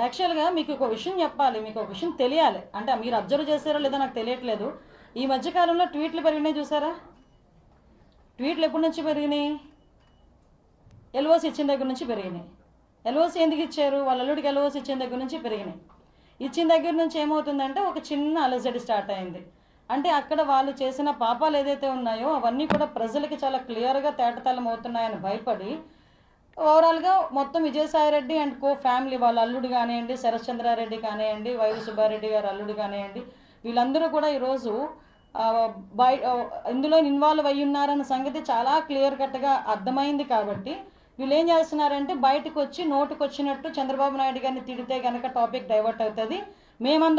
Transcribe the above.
యాక్చువల్గా మీకు ఒక విషయం చెప్పాలి, మీకు ఒక విషయం తెలియాలి. అంటే మీరు అబ్జర్వ్ చేశారో లేదో నాకు తెలియట్లేదు. ఈ మధ్యకాలంలో ట్వీట్లు పెరిగినాయి చూసారా? ట్వీట్లు ఎప్పటి నుంచి పెరిగినాయి? ఎల్ఓసి ఇచ్చిన దగ్గర నుంచి పెరిగినాయి. ఎల్ఓసి ఎందుకు ఇచ్చారు? వాళ్ళ అల్లుడికి ఎల్ఓసి ఇచ్చిన దగ్గర నుంచి పెరిగినాయి. ఇచ్చిన దగ్గర నుంచి ఏమవుతుందంటే ఒక చిన్న అలజడి స్టార్ట్ అయింది. అంటే అక్కడ వాళ్ళు చేసిన పాపాలు ఏదైతే ఉన్నాయో అవన్నీ కూడా ప్రజలకి చాలా క్లియర్గా తేటతెల్లం అవుతున్నాయని భయపడి ఓవరాల్గా మొత్తం విజయసాయిరెడ్డి అండ్ కో ఫ్యామిలీ, వాళ్ళ అల్లుడు కానివ్వండి, శరశ్చంద్రారెడ్డి కానివ్వండి, వైవి సుబ్బారెడ్డి గారు అల్లుడు కానివ్వండి, వీళ్ళందరూ కూడా ఈరోజు ఇందులో ఇన్వాల్వ్ అయ్యి ఉన్నారన్న సంగతి చాలా క్లియర్ కట్గా అర్థమైంది. కాబట్టి వీళ్ళు ఏం చేస్తున్నారంటే బయటకు వచ్చి నోటుకు వచ్చినట్టు చంద్రబాబు నాయుడు గారిని తిడితే కనుక టాపిక్ డైవర్ట్ అవుతుంది. మేమందరం